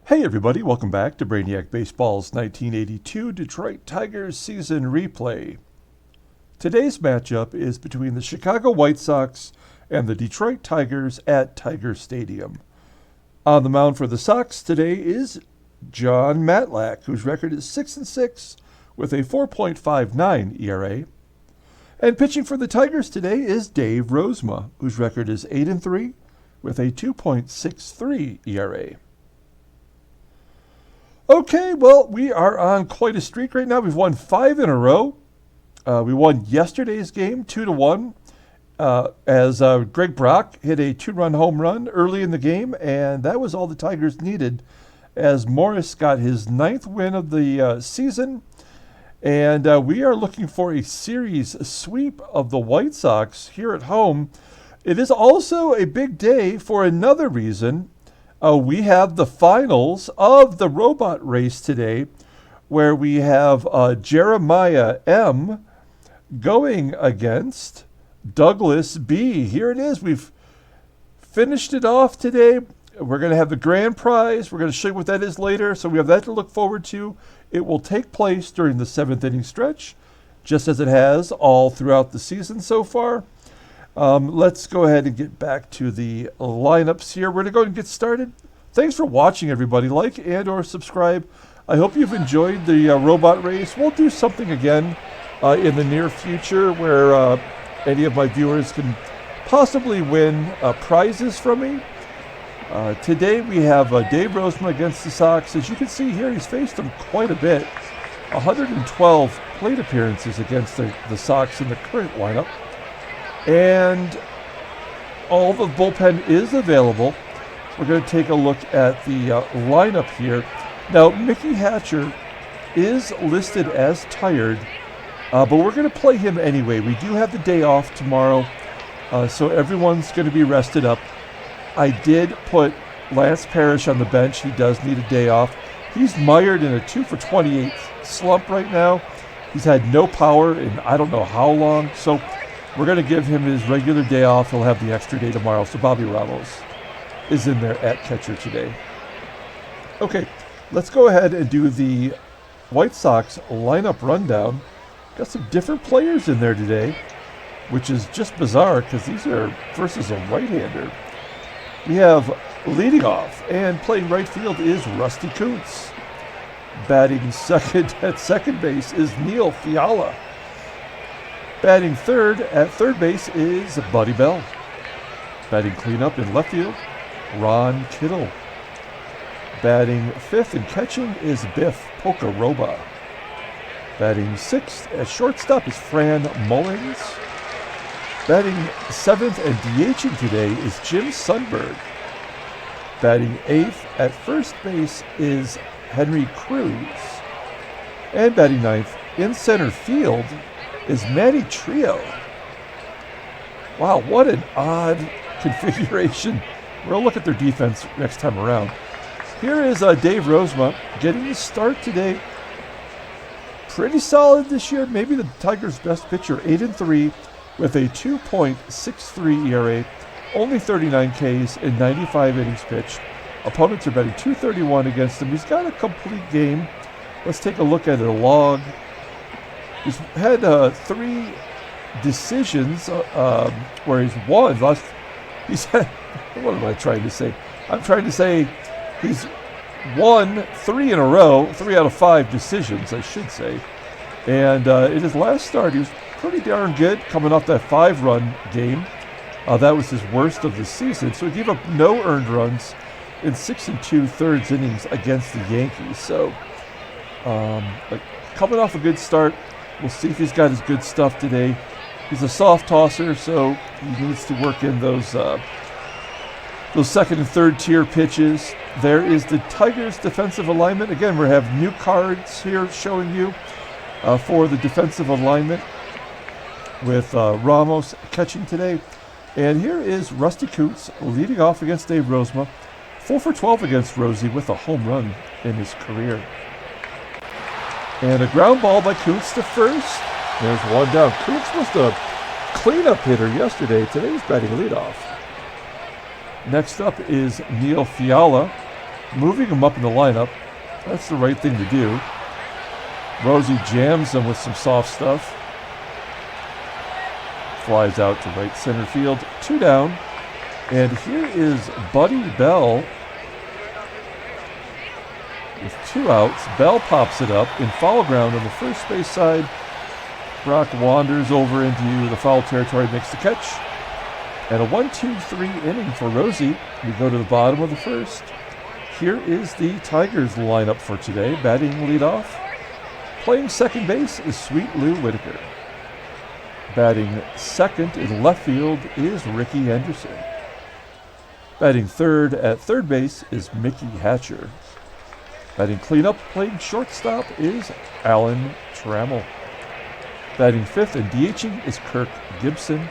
Hey everybody, welcome back to Brainiac Baseball's 1982 Detroit Tigers season replay. Today's matchup is between the Chicago White Sox and the Detroit Tigers at Tiger Stadium. On the mound for the Sox today is John Matlack, whose record is 6-6 with a 4.59 ERA. And pitching for the Tigers today is Dave Rozema, whose record is 8-3 with a 2.63 ERA. Okay, well, we are on quite a streak right now. We've won 5 in a row. We won yesterday's game 2-1 as Greg Brock hit a 2-run home run early in the game, and that was all the Tigers needed as Morris got his 9th win of the season. And we are looking for a series sweep of the White Sox here at home. It is also a big day for another reason. We have the finals of the robot race today, where we have Jeremiah M. going against Douglas B. Here it is. We've finished it off today. We're going to have the grand prize. We're going to show you what that is later, so we have that to look forward to. It will take place during the 7th inning stretch, just as it has all throughout the season so far. Let's go ahead and get back to the lineups here. We're going to go ahead and get started. Thanks for watching, everybody. Like and or subscribe. I hope you've enjoyed the robot race. We'll do something again in the near future where any of my viewers can possibly win prizes from me. Today we have Dave Rozema against the Sox. As you can see here, he's faced them quite a bit. 112 plate appearances against the Sox in the current lineup. And all the bullpen is available. We're going to take a look at the lineup here. Now, Mickey Hatcher is listed as tired, but we're going to play him anyway. We do have the day off tomorrow, so everyone's going to be rested up. I did put Lance Parrish on the bench. He does need a day off. He's mired in a 2-for-28 slump right now. He's had no power in I don't know how long, so we're going to give him his regular day off. He'll have the extra day tomorrow. So Bobby Ramos is in there at catcher today. Okay, let's go ahead and do the White Sox lineup rundown. Got some different players in there today, which is just bizarre because these are versus a right-hander. We have leading off and playing right field is Rusty Kuntz. Batting second at second base is Neil Fiala. Batting third at third base is Buddy Bell. Batting cleanup in left field, Ron Kittle. Batting fifth and catching is Biff Pocoroba. Batting sixth at shortstop is Fran Mullins. Batting seventh and DHing today is Jim Sundberg. Batting eighth at first base is Henry Cruz. And batting ninth in center field is Manny Trillo. Wow, what an odd configuration. We'll look at their defense next time around. Here is Dave Rozema getting the start today. Pretty solid this year. Maybe the Tigers' best pitcher, 8-3 with a 2.63 ERA, only 39 Ks in 95 innings pitched. Opponents are batting .231 against him. He's got a complete game. Let's take a look at a log. He's had 3 decisions where he's won. He's had, what am I trying to say? I'm trying to say he's won 3 in a row, 3 out of 5 decisions, I should say. And in his last start, he was pretty darn good coming off that 5-run game. That was his worst of the season. So he gave up no earned runs in 6 2/3 innings against the Yankees. So coming off a good start. We'll see if he's got his good stuff today. He's a soft tosser, so he needs to work in those second and third tier pitches. There is the Tigers' defensive alignment. Again, we have new cards here showing you for the defensive alignment with Ramos catching today. And here is Rusty Kuntz leading off against Dave Rozema. 4-for-12 against Rosie with a home run in his career. And a ground ball by Kuntz to first. There's one down. Kuntz was the cleanup hitter yesterday. Today he's batting leadoff. Next up is Neil Fiala, moving him up in the lineup. That's the right thing to do. Rosie jams him with some soft stuff. Flies out to right center field. 2 down. And here is Buddy Bell with 2 outs. Bell pops it up in foul ground on the first base side. Brock wanders over into the foul territory, makes the catch. And a 1-2-3 inning for Rosie. We go to the bottom of the first. Here is the Tigers lineup for today. Batting leadoff. Playing second base is Sweet Lou Whitaker. Batting second in left field is Rickey Henderson. Batting third at third base is Mickey Hatcher. Batting cleanup, playing shortstop is Alan Trammell. Batting fifth and DHing is Kirk Gibson.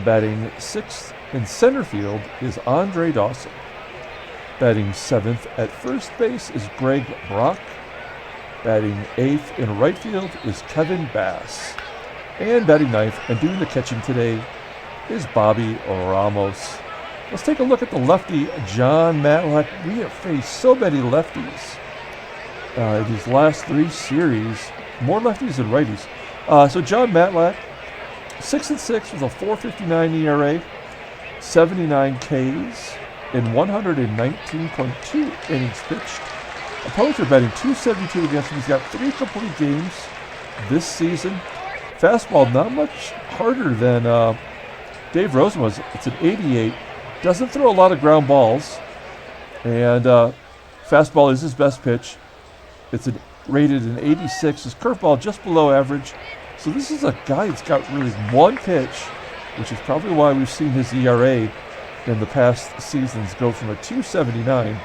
Batting sixth in center field is Andre Dawson. Batting seventh at first base is Greg Brock. Batting eighth in right field is Kevin Bass. And batting ninth and doing the catching today is Bobby Ramos. Let's take a look at the lefty, John Matlack. We have faced so many lefties in these last 3 series. More lefties than righties. So John Matlack, 6-6 with a 4.59 ERA, 79 Ks in 119.2 innings pitched. Opponents are batting .272 against him. He's got 3 complete games this season. Fastball not much harder than Dave Rozema's. It's an 88. Doesn't throw a lot of ground balls. And fastball is his best pitch. It's rated an 86. His curveball just below average. So this is a guy that's got really 1 pitch, which is probably why we've seen his ERA in the past seasons go from a 2.79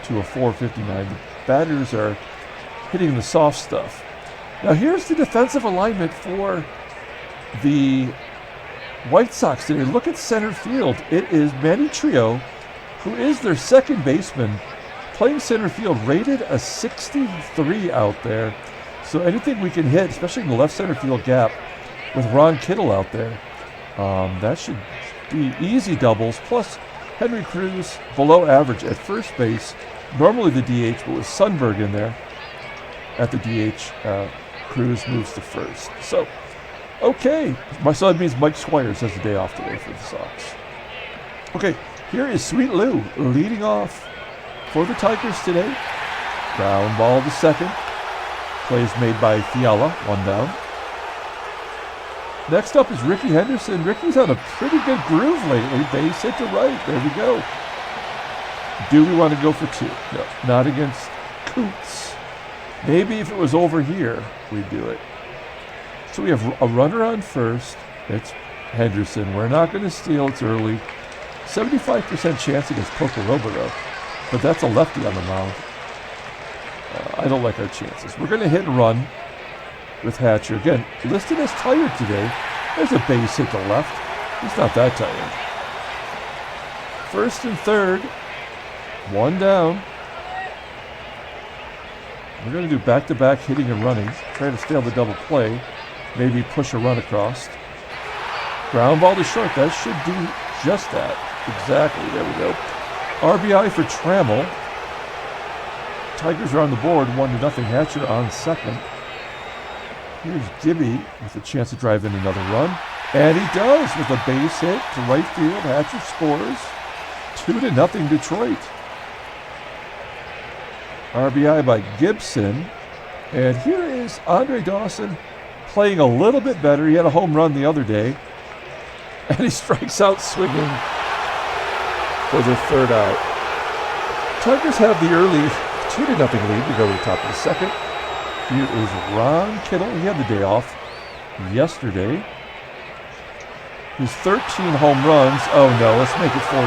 to a 4.59. The batters are hitting the soft stuff. Now here's the defensive alignment for the White Sox today. Look at center field. It is Manny Trillo, who is their second baseman, playing center field, rated a 63 out there. So anything we can hit, especially in the left center field gap, with Ron Kittle out there, that should be easy doubles. Plus, Henry Cruz below average at first base. Normally the DH, but with Sundberg in there at the DH, Cruz moves to first. So, okay. So that means Mike Squires has the day off today for the Sox. Okay, here is Sweet Lou leading off for the Tigers today. Ground ball to second. Plays made by Fiala, 1 down. Next up is Rickey Henderson. Rickey's on a pretty good groove lately. Base hit to right. There we go. Do we want to go for 2? No, not against Kuntz. Maybe if it was over here, we'd do it. So we have a runner on first. It's Henderson. We're not going to steal. It's early. 75% chance against Pocoroba, though. But that's a lefty on the mound. I don't like our chances. We're going to hit and run with Hatcher. Again, listed as tired today. There's a base hit to left. He's not that tired. First and third. 1 down. We're going to do back-to-back hitting and running. Try to steal the double play. Maybe push a run across. Ground ball to short. That should do just that. Exactly. There we go. RBI for Trammell. Tigers are on the board. 1-0. Hatcher on second. Here's Gibby with a chance to drive in another run. And he does with a base hit to right field. Hatcher scores. 2-0 Detroit. RBI by Gibson. And here is Andre Dawson playing a little bit better. He had a home run the other day. And he strikes out swinging for the 3rd out. Tigers have the early 2-0 lead. We go to the top of the second. Here is Ron Kittle. He had the day off yesterday. His 13 home runs. Oh no, let's make it 14.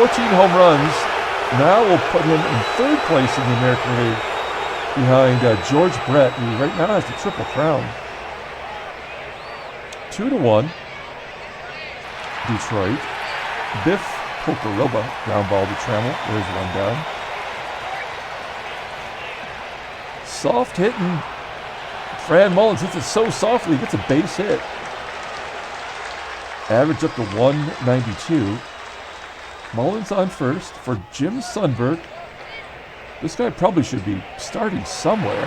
14 home runs. Now we'll put him in 3rd place in the American League behind George Brett, who right now has the Triple Crown. 2-1. Detroit. Biff Pocoroba, ground ball to Trammell. There's 1 down. Soft hitting. Fran Mullins hits it so softly, he gets a base hit. Average up to 192. Mullins on first for Jim Sundberg. This guy probably should be starting somewhere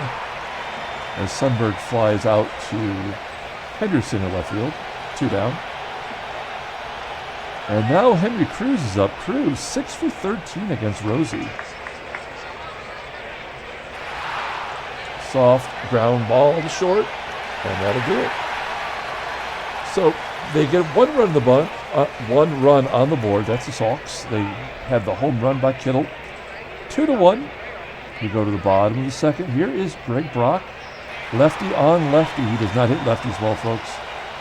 as Sundberg flies out to Henderson in left field. 2 down. And now Henry Cruz is up. Cruz 6 for 13 against Rosie. Soft ground ball to short, and that'll do it. So they get 1 run on the bunt, 1 run on the board. That's the Sox. They have the home run by Kittle. 2-1. We go to the bottom of the second. Here is Greg Brock. Lefty on lefty. He does not hit lefties well, folks.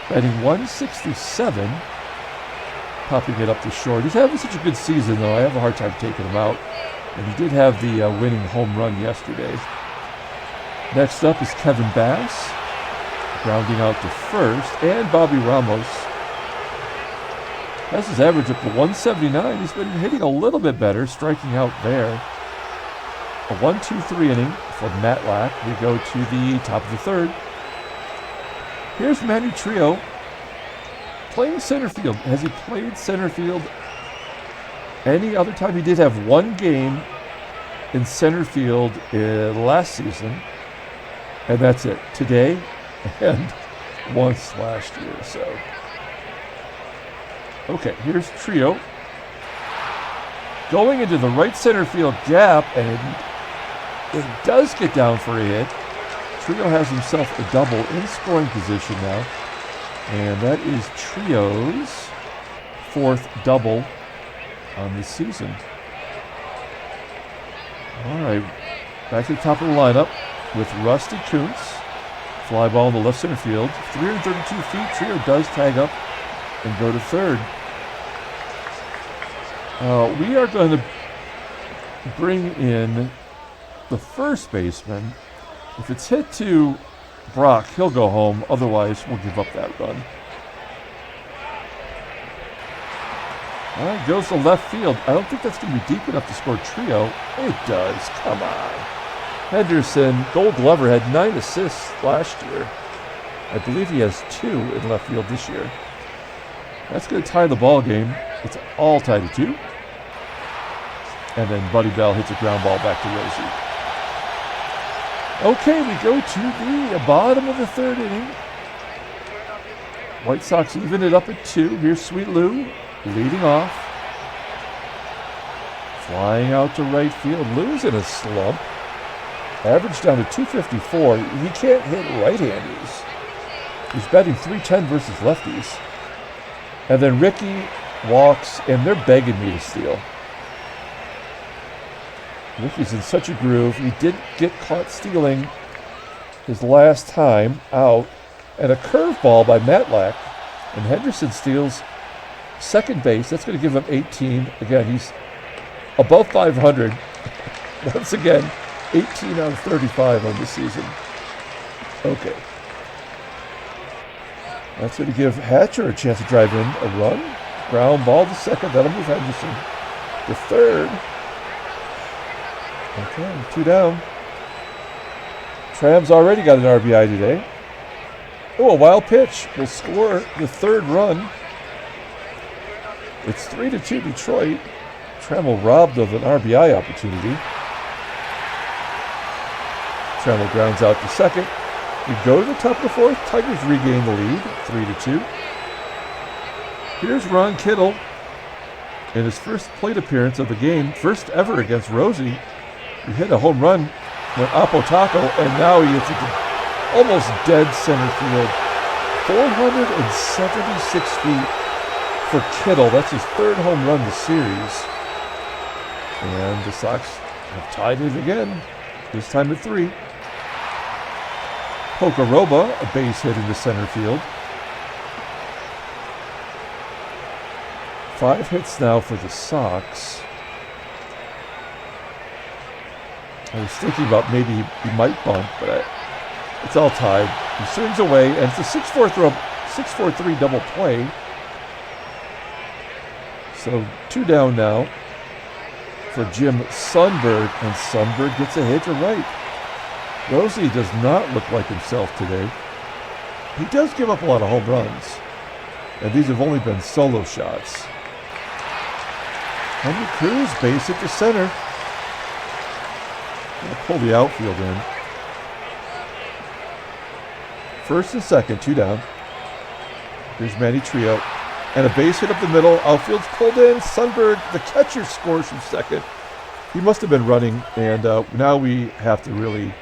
Batting 167. Popping it up to short. He's having such a good season, though. I have a hard time taking him out. And he did have the winning home run yesterday. Next up is Kevin Bass. Grounding out to first. And Bobby Ramos. Has his average up to 179. He's been hitting a little bit better, striking out there. A 1-2-3 inning for Matlack. We go to the top of the third. Here's Manny Trillo playing center field. Has he played center field any other time? He did have 1 game in center field last season, and that's it. Today and once last year. So, okay, here's Trillo going into the right center field gap, and it does get down for a hit. Trillo has himself a double in scoring position now. And that is Trillo's 4th double on the season. All right, back to the top of the lineup with Rusty Kuntz. Fly ball in the left center field. 332 feet. Trillo does tag up and go to third. We are going to bring in the first baseman. If it's hit to Brock, he'll go home. Otherwise, we'll give up that run. All right, goes to left field. I don't think that's going to be deep enough to score Trillo. It does. Come on. Henderson, Gold Glover, had 9 assists last year. I believe he has 2 in left field this year. That's going to tie the ball game. It's all tied to 2. And then Buddy Bell hits a ground ball back to Rosie. Okay, we go to the bottom of the third inning. White Sox even it up at 2. Here's Sweet Lou leading off. Flying out to right field. Lou's in a slump. Average down to 254. He can't hit right-handers. He's batting .310 versus lefties. And then Rickey walks, and they're begging me to steal. Rickey's in such a groove. He did get caught stealing his last time out. And a curveball by Matlack. And Henderson steals second base. That's going to give him 18. Again, he's above 500. Once again, 18 out of 35 on the season. Okay. That's going to give Hatcher a chance to drive in a run. Ground ball to second. That'll move Henderson to third. Okay, 2 down. Tram's already got an RBI today. Oh, a wild pitch will score the 3rd run. It's 3-2 Detroit. Trammell robbed of an RBI opportunity. Trammell grounds out to second. We go to the top of the 4th. Tigers regain the lead, 3-2. Here's Ron Kittle in his first plate appearance of the game, first ever against Rosie. He hit a home run with Apotaco, and now he hits it to almost dead center field. 476 feet for Kittle. That's his 3rd home run this series. And the Sox have tied it again, this time at 3. Pocoroba, a base hit into center field. 5 hits now for the Sox. I was thinking about maybe he might bunt, but it's all tied. He swings away, and it's a 6-4-3 double play. So 2 down now for Jim Sundberg, and Sundberg gets a hit to right. Rosie does not look like himself today. He does give up a lot of home runs, and these have only been solo shots. Henry Cruz, base hit to center. Gonna pull the outfield in. First and second, 2 down. Here's Manny Trillo. And a base hit up the middle. Outfield's pulled in. Sundberg, the catcher, scores from second. He must have been running, and now we have to really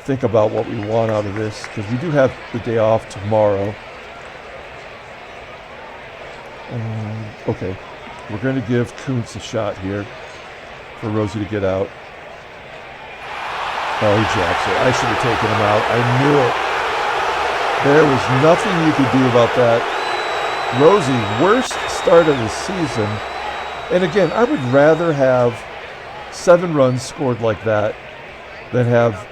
think about what we want out of this, because we do have the day off tomorrow. Okay, we're going to give Kuntz a shot here for Rosie to get out. Oh, he jacks it. I should have taken him out. I knew it. There was nothing you could do about that. Rosie, worst start of the season. And again, I would rather have 7 runs scored like that than have,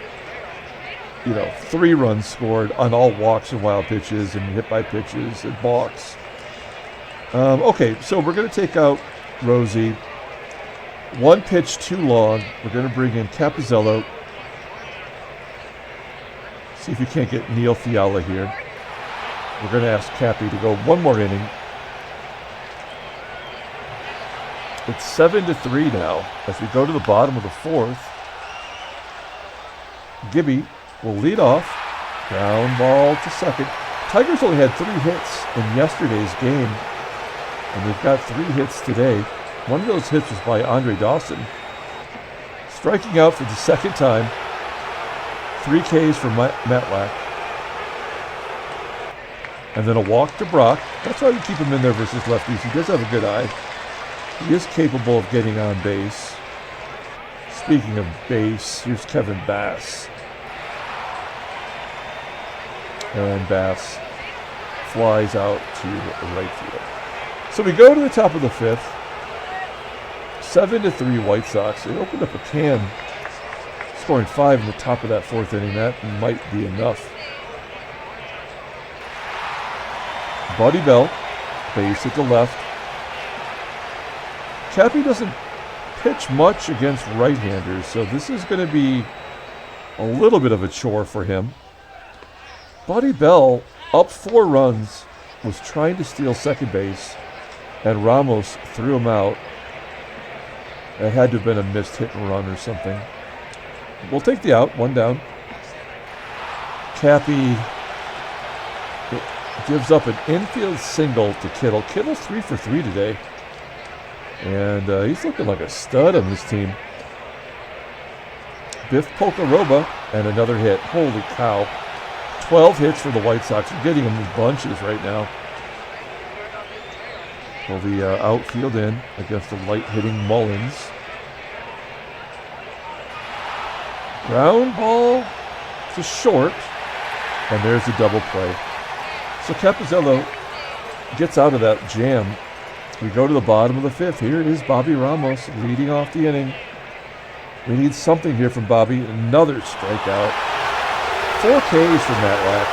3 runs scored on all walks and wild pitches and hit by pitches and balks. Okay, so we're going to take out Rosie. 1 pitch too long. We're going to bring in Capizzello. See if we can't get Neil Fiala here. We're going to ask Cappy to go 1 more inning. It's 7-3 now as we go to the bottom of the 4th. Gibby will lead off. Ground ball to second. Tigers only had 3 hits in yesterday's game, and they've got 3 hits today. One of those hits was by Andre Dawson. Striking out for the second time. 3 Ks for Matlack. And then a walk to Brock. That's why we keep him in there versus lefties. He does have a good eye. He is capable of getting on base. Speaking of base, here's Kevin Bass. And Bass flies out to right field. So we go to the top of the 5th. 7-3 White Sox. They opened up a can, scoring 5 in the top of that 4th inning. That might be enough. Buddy Bell, base at the left. Cappy doesn't pitch much against right-handers, so this is going to be a little bit of a chore for him. Buddy Bell, up 4 runs, was trying to steal second base, and Ramos threw him out. It had to have been a missed hit and run or something. We'll take the out, 1 down. Cappy gives up an infield single to Kittle. Kittle's 3 for 3 today. And he's looking like a stud on this team. Biff Pocoroba and another hit. Holy cow. 12 hits for the White Sox. We're getting them in bunches right now. Pull the outfield in against the light-hitting Mullins. Ground ball to short. And there's a double play. So Capizzello gets out of that jam. We go to the bottom of the 5th. Here is Bobby Ramos leading off the inning. We need something here from Bobby. Another strikeout. 4 Ks from Matlack.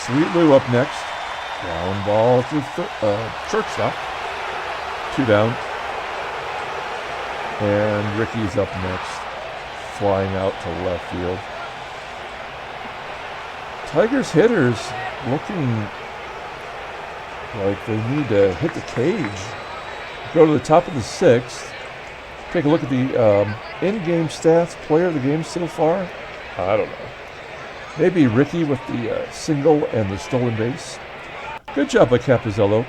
Sweet Lou up next. Ground ball to shortstop. 2 down. And Rickey's up next. Flying out to left field. Tigers hitters looking like they need to hit the cage. Go to the top of the 6th. Take a look at the in-game stats, player of the game so far. I don't know. Maybe Rickey with the single and the stolen base. Good job by Capizzello.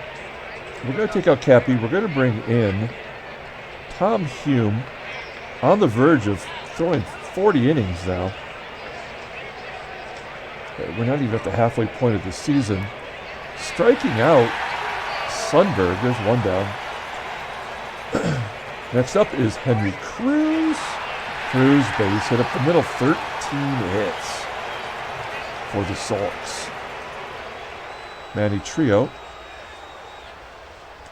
We're going to take out Cappy. We're going to bring in Tom Hume, on the verge of throwing 40 innings now. We're not even at the halfway point of the season. Striking out Sundberg. There's 1 down. Next up is Henry Cruz. Cruz base hit up the middle. 13 hits for the Sox. Manny Trillo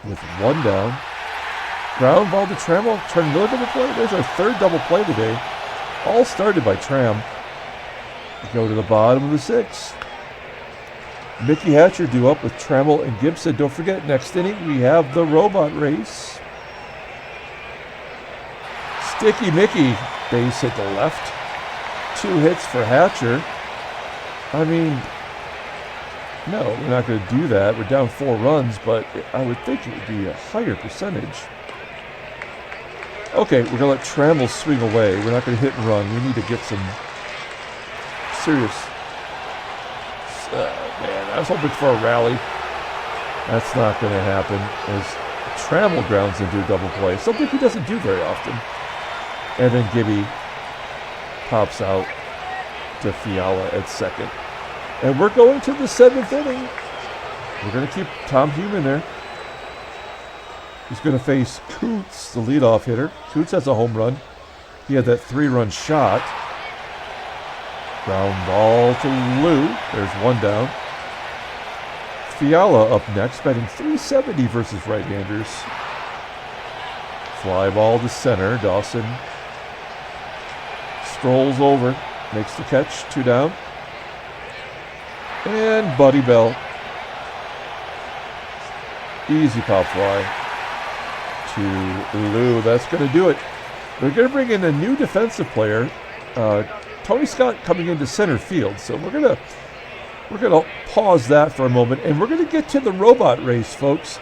with 1 down. Ground ball to Trammell. Turning another double play. There's our 3rd double play today. All started by Tram. We go to the bottom of the 6th. Mickey Hatcher due up with Trammell and Gibson. Don't forget, next inning we have the robot race. Sticky Mickey, base hit the left. 2 hits for Hatcher. I mean, No, we're not going to do that. We're down 4 runs, but I would think it would be a higher percentage. Okay, we're going to let Trammell swing away. We're not going to hit and run. We need to get some serious... man, I was hoping for a rally. That's not going to happen as Trammell grounds into a double play, something he doesn't do very often. And then Gibby pops out to Fiala at second. And we're going to the 7th inning. We're going to keep Tom Heumann there. He's going to face Kuntz, the leadoff hitter. Kuntz has a home run. He had that 3-run shot. Ground ball to Lou. There's one down. Fiala up next, batting .370 versus right-handers. Fly ball to center. Dawson strolls over, makes the catch, 2 down. And Buddy Bell. Easy pop fly to Lou. That's going to do it. We're going to bring in a new defensive player, Tony Scott, coming into center field. So we're going to pause that for a moment, and we're going to get to the robot race, folks.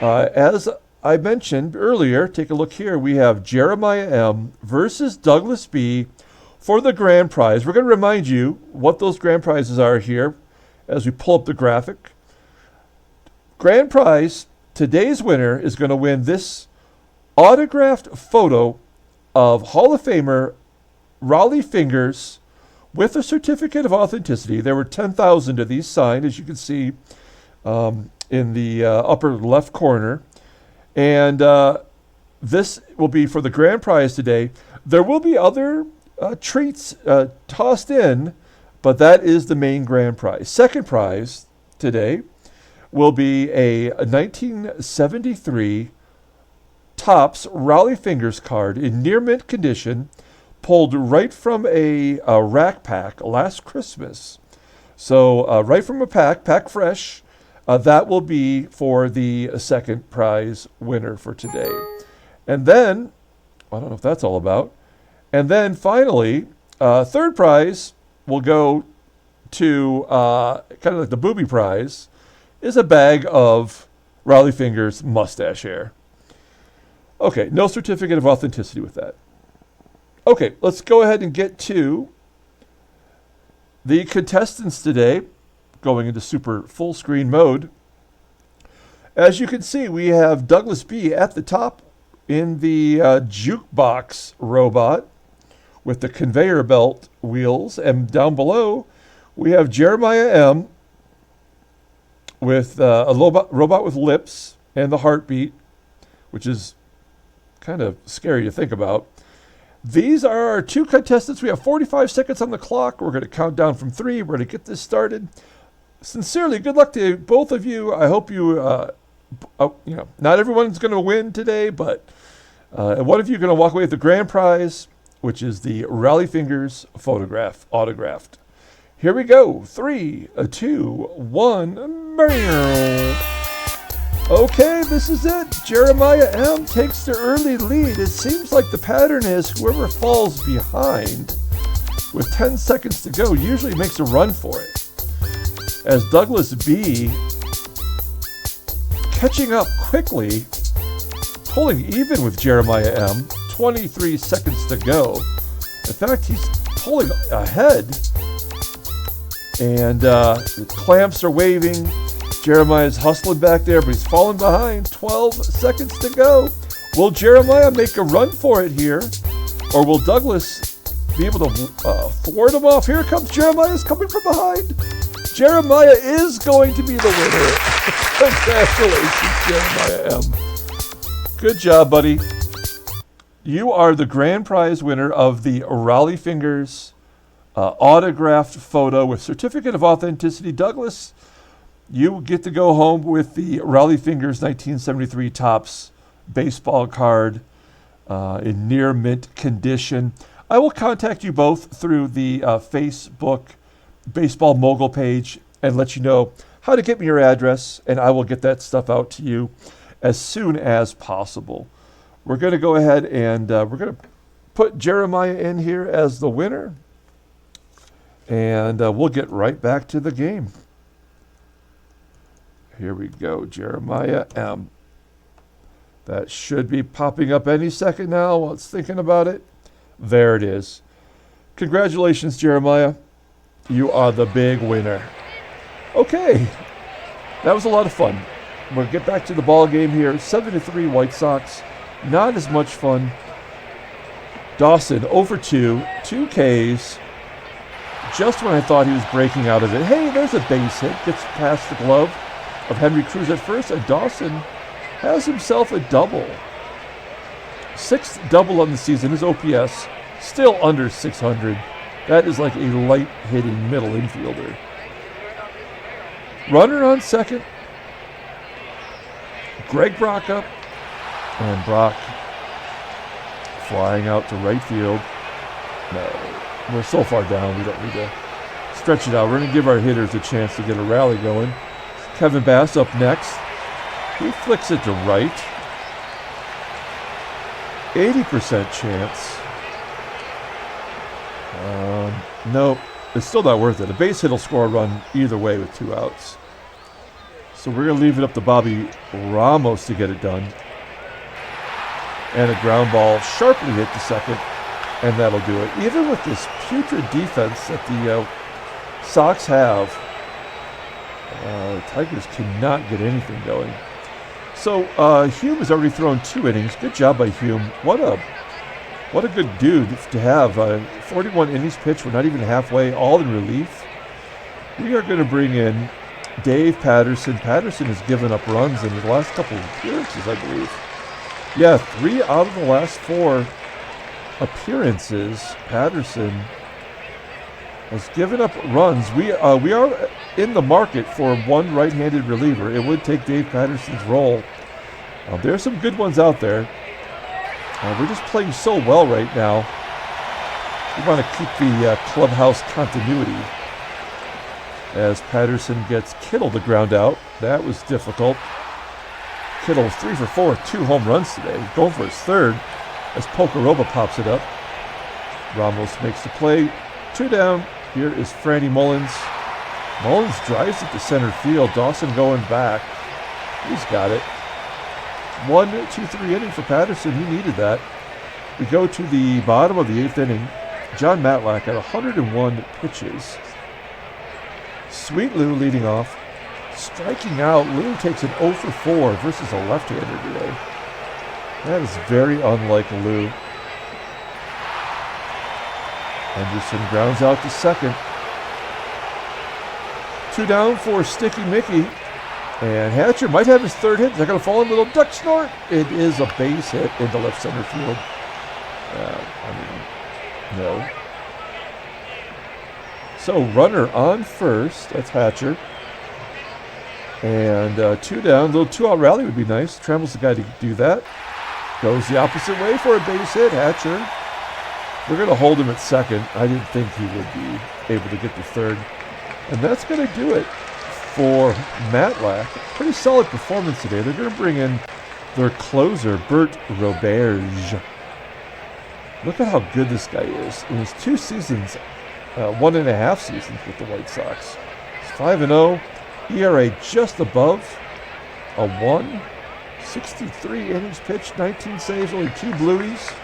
As I mentioned earlier, take a look here. We have Jeremiah M. versus Douglas B. for the grand prize. We're going to remind you what those grand prizes are here as we pull up the graphic. Grand prize, today's winner is going to win this autographed photo of Hall of Famer Rollie Fingers with a certificate of authenticity. There were 10,000 of these signed, as you can see in the upper left corner. And this will be for the grand prize today. There will be other treats tossed in, but that is the main grand prize. Second prize today will be a 1973 Topps Rollie Fingers card in near mint condition, pulled right from a rack pack last Christmas. So right from a pack fresh. That will be for the second prize winner for today. And then, I don't know if that's all about. And then finally, third prize will go to kind of like the booby prize, is a bag of Rollie Fingers mustache hair. Okay, no certificate of authenticity with that. Okay, let's go ahead and get to the contestants today, going into super full screen mode. As you can see, we have Douglas B. at the top in the jukebox robot with the conveyor belt wheels, and down below we have Jeremiah M. with a robot with lips and the heartbeat, which is kind of scary to think about. These are our two contestants. We have 45 seconds on the clock. We're going to count down from 3. We're going to get this started. Sincerely, good luck to both of you. I hope you, not everyone's going to win today, but one of you are going to walk away with the grand prize, which is the Rollie Fingers photograph, autographed. Here we go. 3, 2, 1. Okay, this is it. Jeremiah M. takes the early lead. It seems like the pattern is whoever falls behind with 10 seconds to go usually makes a run for it. As Douglas B. catching up quickly, pulling even with Jeremiah M. 23 seconds to go. In fact, he's pulling ahead. And the clamps are waving. Jeremiah's hustling back there, but he's falling behind. 12 seconds to go. Will Jeremiah make a run for it here? Or will Douglas be able to thwart him off? Here comes Jeremiah's coming from behind. Jeremiah is going to be the winner. Congratulations, Jeremiah M. Good job, buddy. You are the grand prize winner of the Rollie Fingers autographed photo with certificate of authenticity. Douglas, you get to go home with the Rollie Fingers 1973 Topps baseball card in near mint condition. I will contact you both through the Facebook Baseball Mogul page and let you know how to get me your address, and I will get that stuff out to you as soon as possible. We're going to go ahead and we're going to put Jeremiah in here as the winner, and we'll get right back to the game. Here we go, Jeremiah M. That should be popping up any second now while it's thinking about it. There it is. Congratulations, Jeremiah. You are the big winner. Okay, that was a lot of fun. We're going to get back to the ball game here. 7-3 White Sox. Not as much fun. Dawson 0-2, 2 Ks. Just when I thought he was breaking out of it. Hey, there's a base hit. Gets past the glove of Henry Cruz at first. And Dawson has himself a double. 6th double on the season. His OPS still under 600. That is like a light-hitting middle infielder. Runner on second. Greg Brock up. And Brock flying out to right field. No, we're so far down, we don't need to stretch it out. We're going to give our hitters a chance to get a rally going. Kevin Bass up next. He flicks it to right. 80% chance. No, it's still not worth it. A base hit will score a run either way with 2 outs. So we're going to leave it up to Bobby Ramos to get it done. And a ground ball sharply hit to second, and that'll do it. Even with this putrid defense that the Sox have, Tigers cannot get anything going. So Hume has already thrown 2 innings. Good job by Hume. What a good dude to have. 41 innings pitched. We're not even halfway, all in relief. We are going to bring in Dave Patterson. Patterson has given up runs in his last couple of appearances, I believe. Yeah, 3 out of the last 4 appearances, Patterson has given up runs. We are in the market for one right-handed reliever. It would take Dave Patterson's role. There are some good ones out there. We're just playing so well right now. We want to keep the clubhouse continuity. As Patterson gets Kittle to ground out. That was difficult. Kittle 3 for 4, 2 home runs today. Going for his 3rd as Pocoroba pops it up. Ramos makes the play. 2 down. Here is Franny Mullins. Mullins drives it to center field. Dawson going back. He's got it. 1, 2, 3 inning for Patterson. He needed that. We go to the bottom of the 8th inning. John Matlack at 101 pitches. Sweet Lou leading off. Striking out, Lou takes an 0 for 4 versus a left-hander today. That is very unlike Lou. Henderson grounds out to second. 2 down for Sticky Mickey. And Hatcher might have his 3rd hit. They're going to fall in a little duck snort. It is a base hit into left center field. No. So runner on first. That's Hatcher. And 2 down. A little 2-out rally would be nice. Trammell's the guy to do that. Goes the opposite way for a base hit. Hatcher. We're going to hold him at second. I didn't think he would be able to get to third. And that's going to do it for Matlack. Pretty solid performance today. They're going to bring in their closer, Bert Roberge. Look at how good this guy is. In his 2 seasons, 1.5 seasons with the White Sox. He's 5-0. ERA just above a 1. 63 innings pitched, 19 saves, only 2 blueies.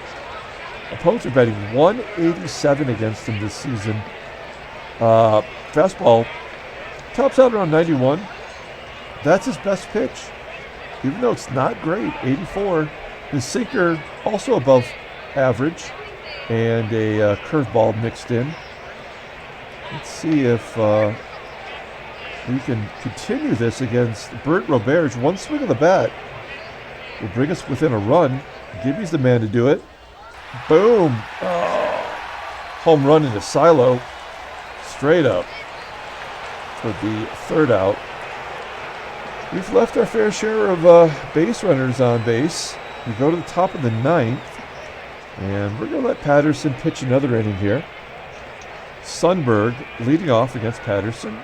Opponents are batting 187 against him this season. Fastball tops out around 91. That's his best pitch, even though it's not great, 84. His sinker also above average, and a curveball mixed in. Let's see if we can continue this against Bert Roberge. 1 swing of the bat will bring us within a run. Gibby's the man to do it. Boom. Oh. Home run into silo. Straight up for the 3rd out. We've left our fair share of base runners on base. We go to the top of the 9th. And we're going to let Patterson pitch another inning here. Sundberg leading off against Patterson.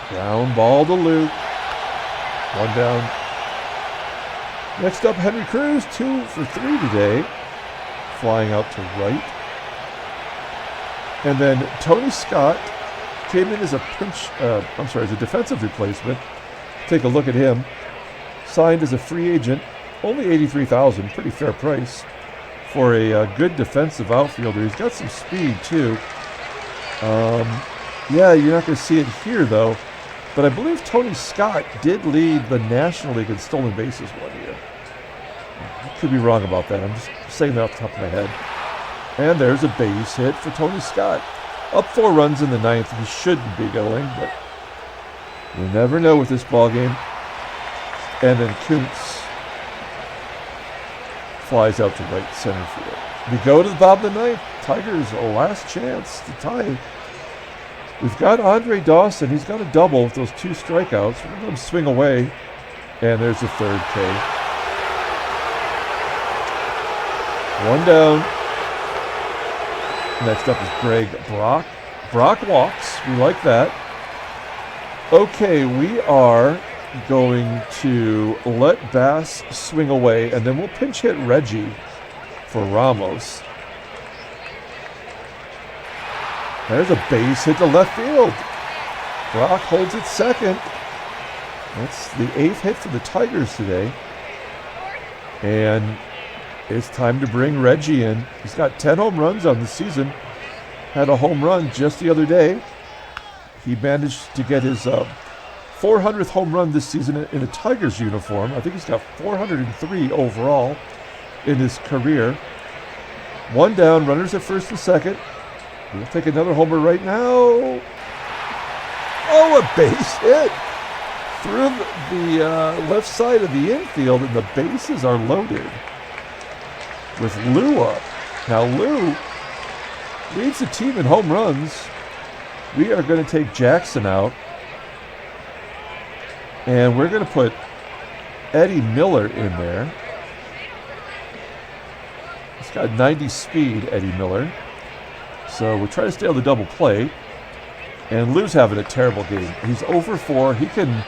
Ground ball to Luke. 1 down. Next up, Henry Cruz, 2 for 3 today. Flying out to right. And then Tony Scott came in as a as a defensive replacement. Take a look at him. Signed as a free agent, only $83,000, pretty fair price for a good defensive outfielder. He's got some speed too. Yeah, you're not going to see it here though, but I believe Tony Scott did lead the National League in stolen bases one year. I could be wrong about that. I'm just saying that off the top of my head. And there's a base hit for Tony Scott. Up 4 runs in the 9th. He shouldn't be going, but you never know with this ball game. And then Kuntz flies out to right center field. We go to the bottom of the 9th. Tigers' last chance to tie. We've got Andre Dawson. He's got a double with those 2 strikeouts. We're going to let him swing away. And there's the 3rd K. 1 down. Next up is Greg Brock. Brock walks. We like that. Okay, we are going to let Bass swing away, and then we'll pinch hit Reggie for Ramos. There's a base hit to left field. Brock holds it second. That's the 8th hit for the Tigers today. And it's time to bring Reggie in. He's got 10 home runs on the season. Had a home run just the other day. He managed to get his 400th home run this season in a Tigers uniform. I think he's got 403 overall in his career. 1 down, runners at first and second. We'll take another homer right now. Oh, a base hit through the left side of the infield, and the bases are loaded with Lou up. Now Lou leads the team in home runs. We are going to take Jackson out, and we're going to put Eddie Miller in there. He's got 90 speed, Eddie Miller. So we'll try to stay on the double play. And Lou's having a terrible game. He's over 4. He can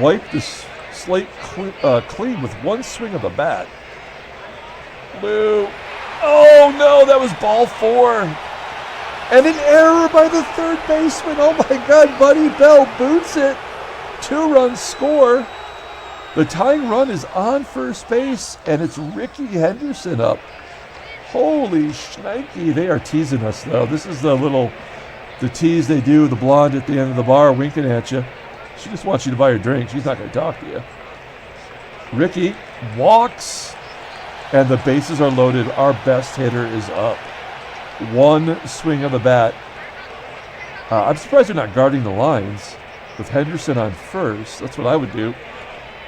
wipe the slate clean with 1 swing of the bat. Lou. Oh no, that was ball 4. And an error by the 3rd baseman. Oh my God, Buddy Bell boots it. 2-run score. The tying run is on first base, and it's Rickey Henderson up. Holy shnikey, they are teasing us though. This is the tease they do, the blonde at the end of the bar winking at you. She just wants you to buy her drink. She's not going to talk to you. Rickey walks, and the bases are loaded. Our best hitter is up. 1 swing of the bat. I'm surprised they're not guarding the lines with Henderson on first. That's what I would do.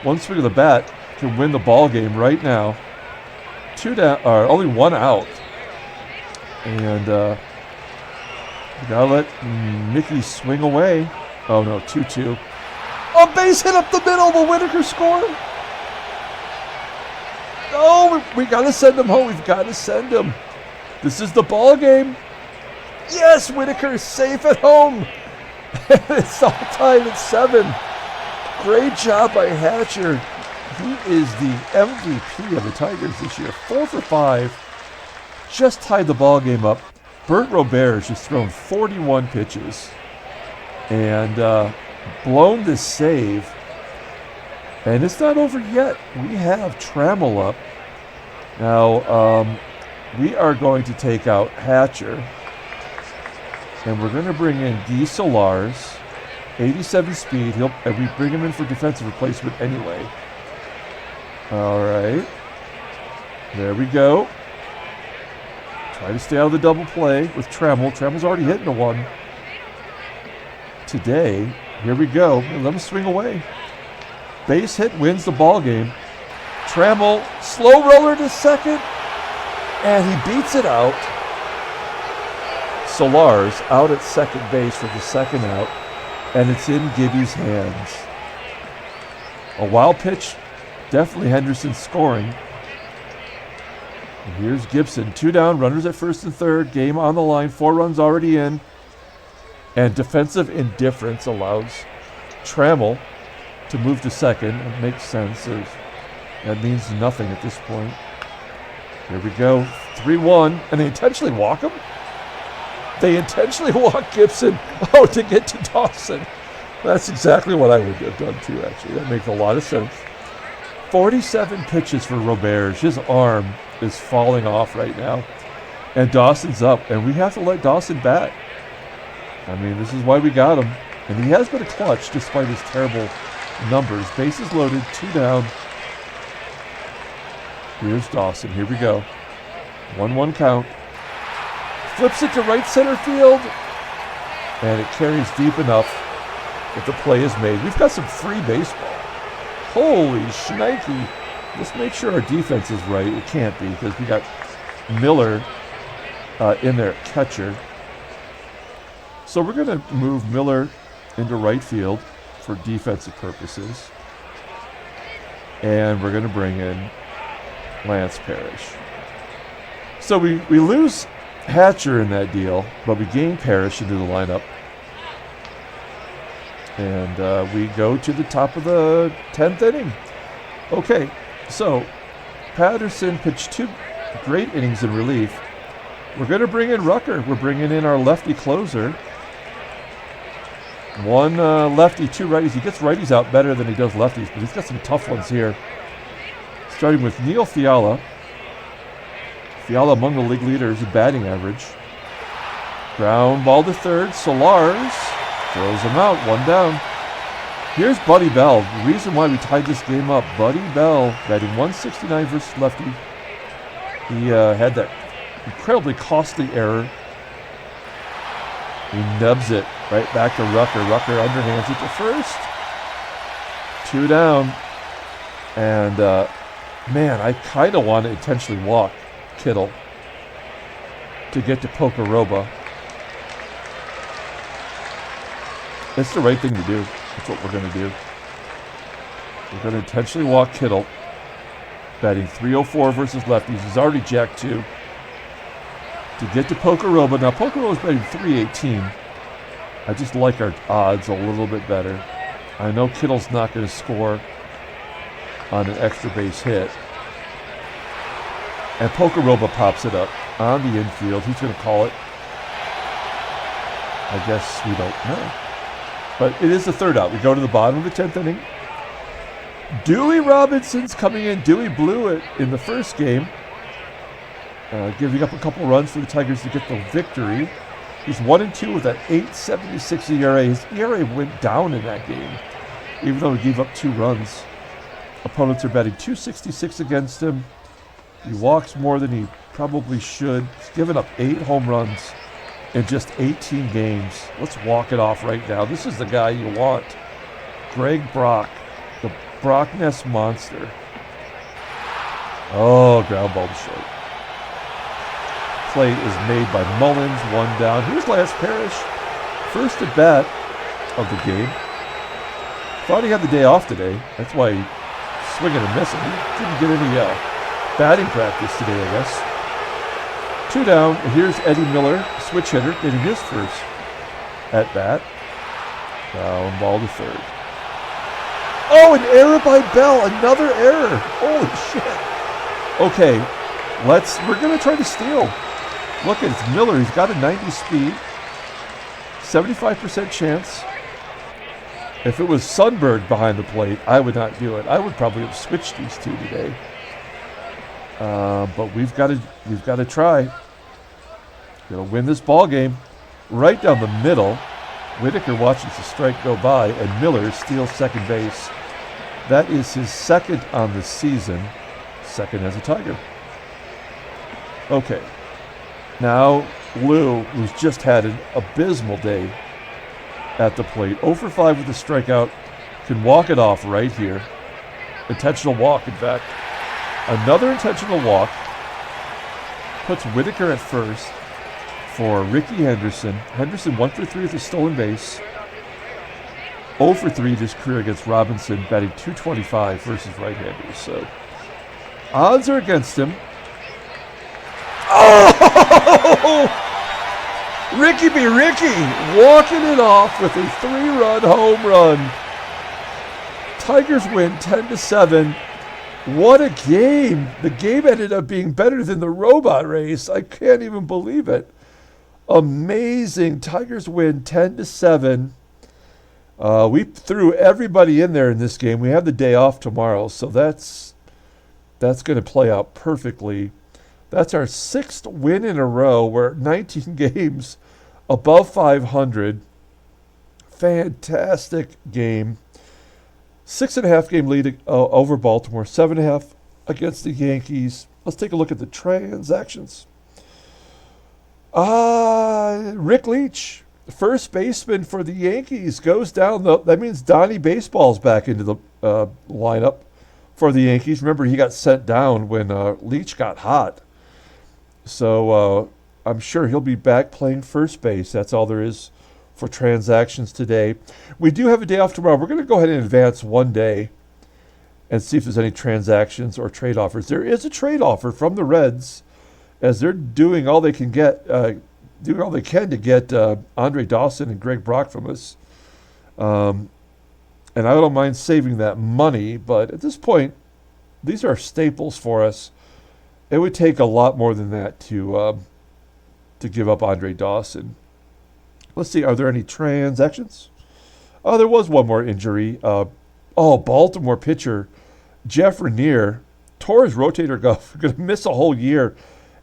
1 swing of the bat can win the ball game right now. 2 down, or only 1 out. And we gotta let Mickey swing away. Oh no, 2-2. A base hit up the middle. Will Whitaker score? Oh, we gotta send him home. We've got to send him. This is the ball game. Yes, Whitaker is safe at home. It's all tied at 7. Great job by Hatcher. He is the MVP of the Tigers this year. 4 for 5. Just tied the ball game up. Bert Robert has just thrown 41 pitches and blown this save. And it's not over yet. We have Trammell up. Now, we are going to take out Hatcher. And we're going to bring in Guy Solars. 87 speed. And we bring him in for defensive replacement anyway. All right. There we go. Try to stay out of the double play with Trammell. Trammell's already hitting a 1 today. Here we go. Let him swing away. Base hit wins the ball game. Trammell, slow roller to second, and he beats it out. Solars out at second base for the 2nd out, and it's in Gibby's hands. A wild pitch. Definitely Henderson scoring. And here's Gibson. 2 down, runners at first and third. Game on the line. 4 runs already in. And defensive indifference allows Trammell to move to second. It makes sense. That means nothing at this point. Here we go. 3-1. And they intentionally walk him? They intentionally walk Gibson. Oh, to get to Dawson. That's exactly what I would have done too, actually. That makes a lot of sense. 47 pitches for Roberge. His arm is falling off right now. And Dawson's up, and we have to let Dawson bat. I mean, this is why we got him. And he has been a clutch despite his terrible numbers. Bases loaded, 2 down. Here's Dawson. Here we go. 1-1 count. Flips it to right center field. And it carries deep enough that the play is made. We've got some free baseball. Holy shnikey. Let's make sure our defense is right. It can't be because we got Miller in there at catcher. So we're going to move Miller into right field for defensive purposes. And we're going to bring in Lance Parrish. So we lose Hatcher in that deal, but we gain Parrish into the lineup. And we go to the top of the 10th inning. Okay, so Patterson pitched 2 great innings in relief. We're going to bring in Rucker. We're bringing in our lefty closer. 1 lefty, 2 righties. He gets righties out better than he does lefties, but he's got some tough ones here. Starting with Neil Fiala. Fiala among the league leaders in batting average. Ground ball to third. Solars throws him out, 1 down. Here's Buddy Bell. The reason why we tied this game up. Buddy Bell batting 169 versus lefty. He had that incredibly costly error. He nubs it right back to Rucker. Rucker underhands it to first. 2 down. And, man, I kind of want to intentionally walk Kittle to get to Pocoroba. It's the right thing to do. That's what we're going to do. We're going to intentionally walk Kittle, batting 304 versus lefties. He's already jacked 2. To get to Pocoroba. Now, Pocoroba's batting 318. I just like our odds a little bit better. I know Kittle's not going to score on an extra base hit. And Pocoroba pops it up on the infield. Who's going to call it? I guess we don't know. But it is the 3rd out. We go to the bottom of the 10th inning. Dewey Robinson's coming in. Dewey blew it in the first game, giving up a couple runs for the Tigers to get the victory. He's 1-2 with an 8.76 ERA. His ERA went down in that game, even though he gave up 2 runs. Opponents are batting .266 against him. He walks more than he probably should. He's given up 8 home runs in just 18 games. Let's walk it off right now. This is the guy you want. Greg Brock, the Brock Nest monster. Oh, ground ball to short. Play is made by Mullins, 1 down. Here's Lance Parrish, first at bat of the game. Thought he had the day off today. That's why he swinging and missing. He didn't get any batting practice today, I guess. 2 down. And here's Eddie Miller, switch hitter, getting his first at bat. Ground ball to third. Oh, an error by Bell. Another error. Holy shit. Okay, we're going to try to steal. Look, it's Miller. He's got a 90 speed. 75% chance. If it was Sundberg behind the plate, I would not do it. I would probably have switched these 2 today. But we've got to try. Gonna win this ball game. Right down the middle. Whitaker watches the strike go by, and Miller steals second base. That is his 2nd on the season. 2nd as a Tiger. Okay. Now Lou, who's just had an abysmal day at the plate, 0 for 5 with a strikeout, can walk it off right here. Intentional walk, in fact. Another intentional walk puts Whitaker at first for Rickey Henderson. Henderson 1 for 3 with a stolen base. 0 for 3 this career against Robinson, batting .225 versus right-handers. So odds are against him. Oh! Rickey be Rickey, walking it off with a 3-run home run. Tigers win 10-7. What a game. The game ended up being better than the robot race. I can't even believe it. Amazing. Tigers win 10-7. We threw everybody in there in this game. We have the day off tomorrow, so that's going to play out perfectly. That's our 6th win in a row. We're at 19 games above 500. Fantastic game. 6.5 game lead over Baltimore. 7.5 against the Yankees. Let's take a look at the transactions. Rick Leach, first baseman for the Yankees, goes down. That means Donnie Baseball's back into the lineup for the Yankees. Remember, he got sent down when Leach got hot. So I'm sure he'll be back playing first base. That's all there is for transactions today. We do have a day off tomorrow. We're going to go ahead and advance one day and see if there's any transactions or trade offers. There is a trade offer from the Reds, as they're doing all they can to get Andre Dawson and Greg Brock from us. And I don't mind saving that money, but at this point, these are staples for us. It would take a lot more than that to give up Andre Dawson. Let's see, are there any transactions? Oh, there was one more injury. Baltimore pitcher Jeff Ranier tore his rotator cuff. Going to miss a whole year.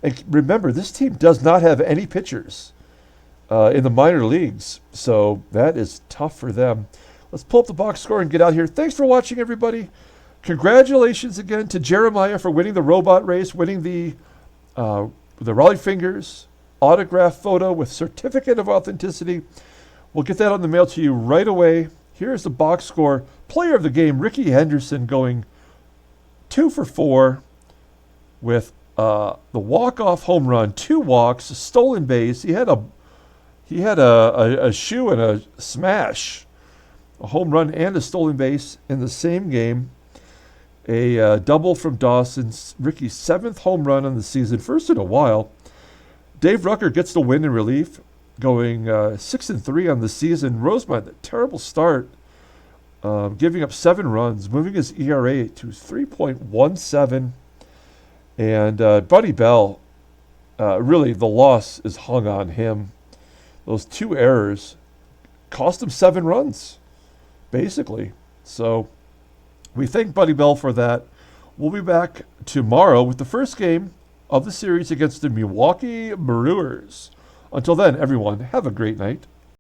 And remember, this team does not have any pitchers in the minor leagues, so that is tough for them. Let's pull up the box score and get out here. Thanks for watching, everybody. Congratulations again to Jeremiah for winning the robot race, winning the Raleigh Fingers autograph photo with certificate of authenticity. We'll get that on the mail to you right away. Here's the box score. Player of the game, Rickey Henderson, going 2 for 4 with the walk-off home run, 2 walks, a stolen base. He had a shoe and a smash, a home run and a stolen base in the same game. A double from Dawson, Rickey's 7th home run on the season, first in a while. Dave Rucker gets the win in relief, going 6-3 on the season. Rozema, a terrible start, giving up 7 runs, moving his ERA to 3.17. And Buddy Bell, really the loss is hung on him. Those 2 errors cost him 7 runs, basically. So we thank Buddy Bell for that. We'll be back tomorrow with the first game of the series against the Milwaukee Brewers. Until then, everyone, have a great night.